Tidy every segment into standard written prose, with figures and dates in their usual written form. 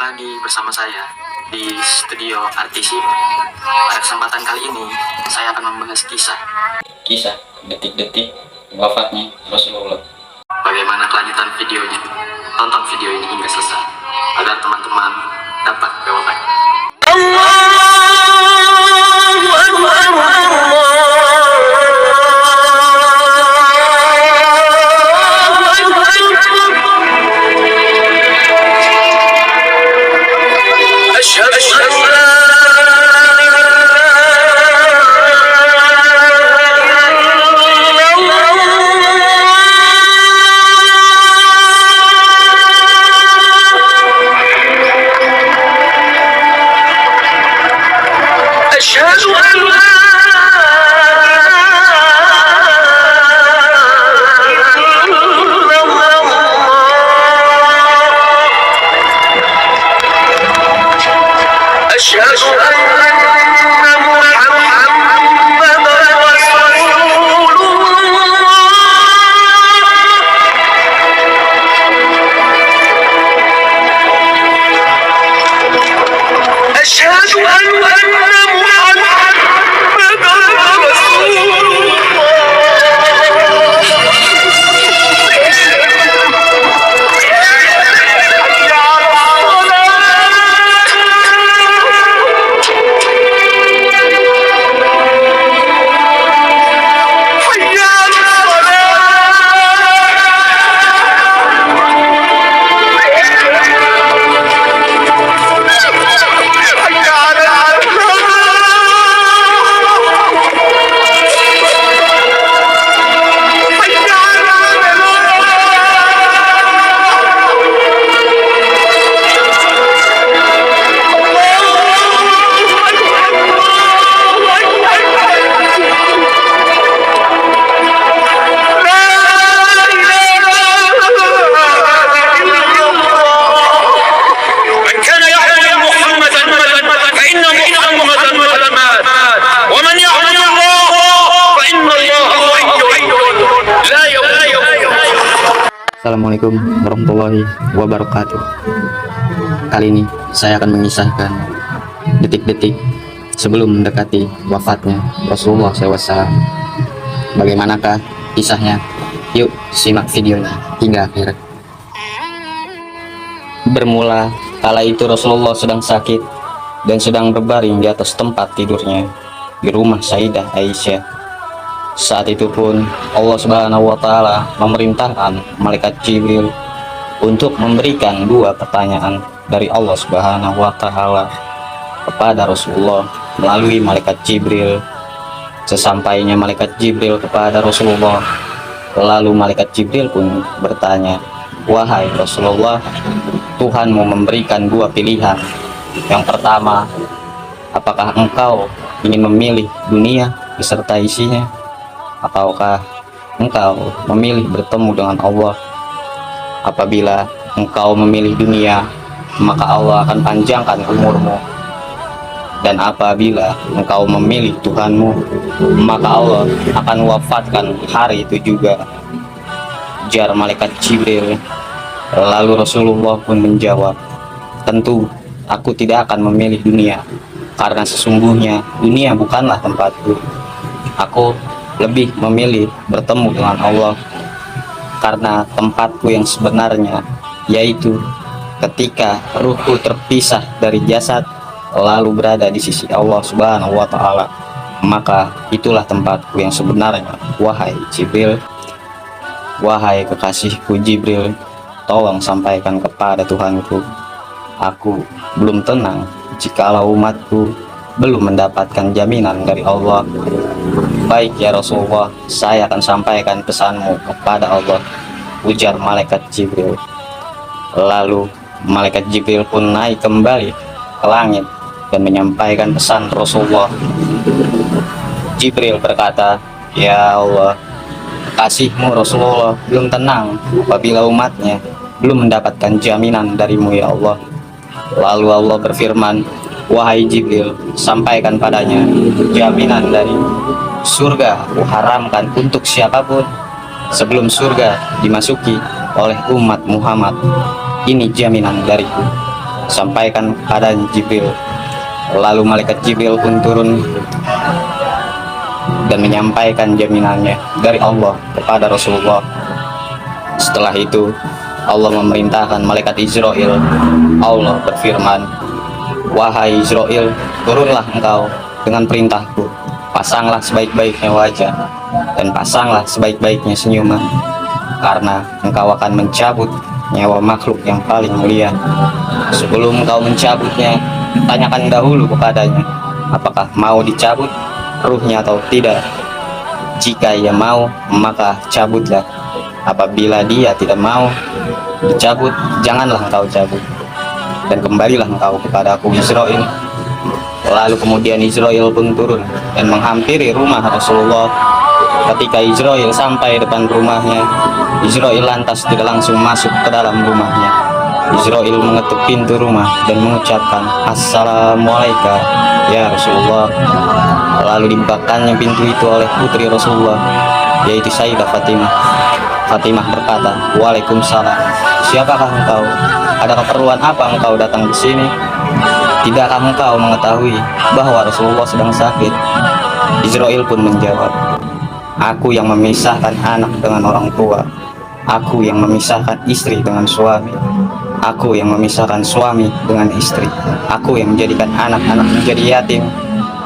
lagi bersama saya di studio RTC. Pada kesempatan kali ini, saya akan membahas kisah detik-detik wafatnya Rasulullah. Bagaimana kelanjutan videonya? Tonton video ini hingga selesai agar teman-teman dapat jawabannya. Assalamualaikum warahmatullahi wabarakatuh. Kali ini saya akan mengisahkan detik-detik sebelum mendekati wafatnya Rasulullah SAW. Bagaimanakah kisahnya? Yuk simak videonya hingga akhir. Bermula kala itu Rasulullah sedang sakit dan sedang berbaring di atas tempat tidurnya di rumah Sayyidah Aisyah. Saat itu pun Allah Subhanahu wa Ta'ala memerintahkan malaikat Jibril untuk memberikan dua pertanyaan dari Allah Subhanahu wa Ta'ala kepada Rasulullah melalui malaikat Jibril. Sesampainya malaikat Jibril kepada Rasulullah, lalu malaikat Jibril pun bertanya, "Wahai Rasulullah, Tuhanmu memberikan dua pilihan. Yang pertama, apakah engkau ingin memilih dunia beserta isinya, ataukah engkau memilih bertemu dengan Allah? Apabila engkau memilih dunia, maka Allah akan panjangkan umurmu. Dan apabila engkau memilih Tuhanmu, maka Allah akan wafatkan hari itu juga," ujar malaikat Jibril. Lalu Rasulullah pun menjawab, "Tentu aku tidak akan memilih dunia, karena sesungguhnya dunia bukanlah tempatku. Aku lebih memilih bertemu dengan Allah, karena tempatku yang sebenarnya yaitu ketika ruhku terpisah dari jasad lalu berada di sisi Allah Subhanahu wa Ta'ala, maka itulah tempatku yang sebenarnya. Wahai Jibril, wahai kekasihku Jibril, tolong sampaikan kepada Tuhanku, aku belum tenang jikalau umatku belum mendapatkan jaminan dari Allah." "Baik ya Rasulullah, saya akan sampaikan pesanmu kepada Allah," ujar malaikat Jibril. Lalu malaikat Jibril pun naik kembali ke langit dan menyampaikan pesan Rasulullah. Jibril berkata, "Ya Allah, kasihmu Rasulullah belum tenang apabila umatnya belum mendapatkan jaminan darimu ya Allah." Lalu Allah berfirman, "Wahai Jibril, sampaikan padanya jaminan dari surga aku haramkan untuk siapapun sebelum surga dimasuki oleh umat Muhammad. Ini jaminan dariku." sampaikan kepada Jibril. Lalu malaikat Jibril pun turun dan menyampaikan jaminannya dari Allah kepada Rasulullah. Setelah itu Allah memerintahkan malaikat Israel. Allah berfirman, "Wahai Israel, turunlah engkau dengan perintahku. Pasanglah sebaik-baiknya wajah dan pasanglah sebaik-baiknya senyuman, karena engkau akan mencabut nyawa makhluk yang paling mulia. Sebelum engkau mencabutnya, tanyakan dahulu kepadanya apakah mau dicabut ruhnya atau tidak. Jika ia mau, maka cabutlah. Apabila dia tidak mau dicabut, janganlah engkau cabut. Dan kembalilah engkau kepada aku Israel." Lalu kemudian Israel pun turun dan menghampiri rumah Rasulullah. Ketika Israel sampai depan rumahnya, Israel lantas tidak langsung masuk ke dalam rumahnya. Israel mengetuk pintu rumah dan mengucapkan, "Assalamualaikum ya Rasulullah." Lalu dibukakannya pintu itu oleh putri Rasulullah, yaitu Sayyidah Fatimah. Fatimah berkata, "Waalaikumsalam. Siapakah engkau? Ada keperluan apa engkau datang ke sini? Tidakkah engkau mengetahui bahwa Rasulullah sedang sakit?" Israel pun menjawab, "Aku yang memisahkan anak dengan orang tua. Aku yang memisahkan istri dengan suami. Aku yang memisahkan suami dengan istri. Aku yang menjadikan anak-anak menjadi yatim.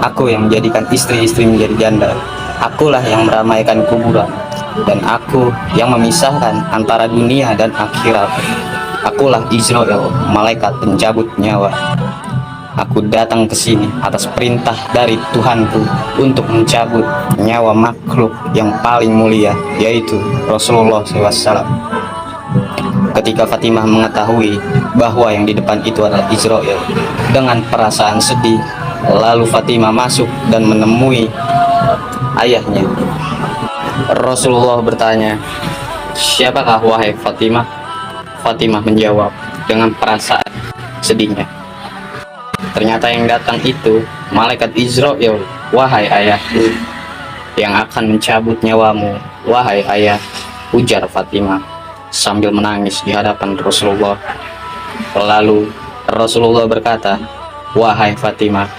Aku yang menjadikan istri-istri menjadi janda. Akulah yang meramaikan kuburan. Dan aku yang memisahkan antara dunia dan akhirat. Akulah Israel, malaikat pencabut nyawa. Aku datang ke sini atas perintah dari Tuhanku untuk mencabut nyawa makhluk yang paling mulia, yaitu Rasulullah SAW." Ketika Fatimah mengetahui bahwa yang di depan itu adalah Israel, dengan perasaan sedih, lalu Fatimah masuk dan menemui ayahnya. Rasulullah bertanya, "Siapakah wahai Fatimah?" Fatimah menjawab dengan perasaan sedihnya, "Ternyata yang datang itu malaikat Israel, wahai ayahku, yang akan mencabut nyawamu, wahai ayah," ujar Fatimah sambil menangis di hadapan Rasulullah. Lalu Rasulullah berkata, "Wahai Fatimah,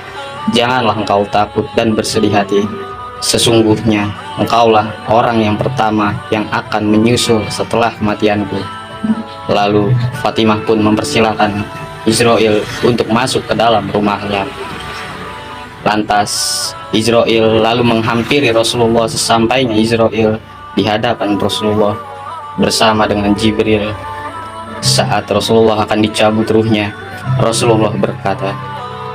janganlah engkau takut dan bersedih hati. Sesungguhnya engkaulah orang yang pertama yang akan menyusul setelah kematianku." Lalu Fatimah pun mempersilahkan Israel untuk masuk ke dalam rumahnya. Lantas Israel lalu menghampiri Rasulullah. Sesampainya Israel di hadapan Rasulullah bersama dengan Jibril, saat Rasulullah akan dicabut ruhnya, Rasulullah berkata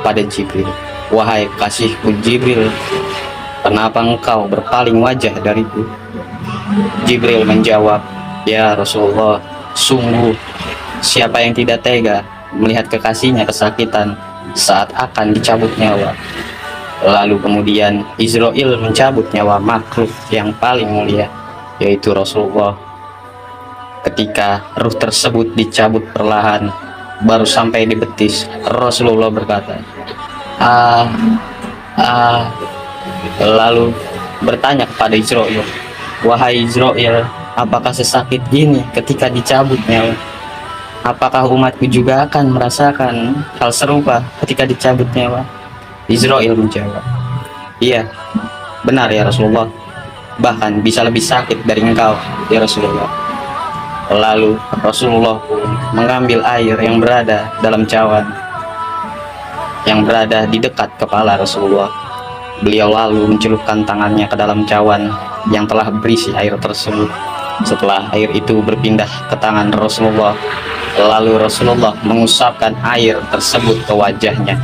pada Jibril, "Wahai kasihku Jibril, kenapa engkau berpaling wajah dariku?" Jibril menjawab, "Ya Rasulullah, sungguh siapa yang tidak tega melihat kekasihnya kesakitan saat akan dicabut nyawa." Lalu kemudian Israel mencabut nyawa makhluk yang paling mulia, yaitu Rasulullah. Ketika ruh tersebut dicabut perlahan, baru sampai di betis, Rasulullah berkata, "Ah, ah." Lalu bertanya kepada Israel, "Wahai Israel, apakah sesakit ini ketika dicabut nyawa? Apakah umatku juga akan merasakan hal serupa ketika dicabut nyawa?" Israel menjawab, "Iya, benar ya Rasulullah. Bahkan bisa lebih sakit dari engkau ya Rasulullah." Lalu Rasulullah pun mengambil air yang berada dalam cawan yang berada di dekat kepala Rasulullah. Beliau lalu mencelupkan tangannya ke dalam cawan yang telah berisi air tersebut. Setelah air itu berpindah ke tangan Rasulullah, lalu Rasulullah mengusapkan air tersebut ke wajahnya,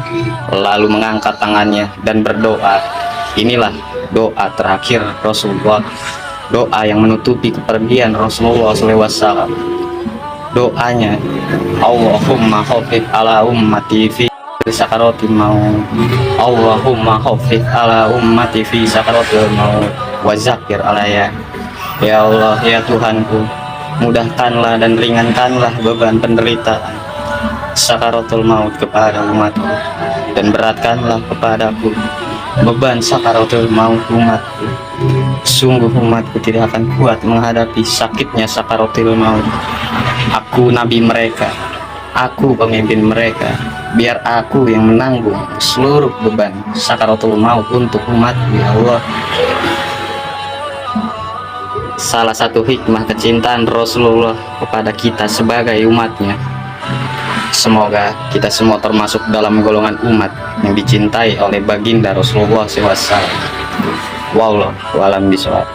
lalu mengangkat tangannya dan berdoa. Inilah doa terakhir Rasulullah, doa yang menutupi kepergian Rasulullah SAW. Doanya, "Allahumma khafif ala ummati fi sakaratil maut. Allahumma khafif ala ummati fi sakaratil maut wa zakir alaya." Ya Allah, ya Tuhanku, mudahkanlah dan ringankanlah beban penderitaan sakaratul maut kepada umatku, dan beratkanlah kepadaku beban sakaratul maut umatku. Sungguh umatku tidak akan kuat menghadapi sakitnya sakaratul maut. Aku nabi mereka, Aku pemimpin mereka, biar aku yang menanggung seluruh beban sakaratul maut untuk umat ya Allah. Salah satu hikmah kecintaan Rasulullah kepada kita sebagai umatnya. Semoga kita semua termasuk dalam golongan umat yang dicintai oleh baginda Rasulullah SAW. Wallahu a'lam bishawab.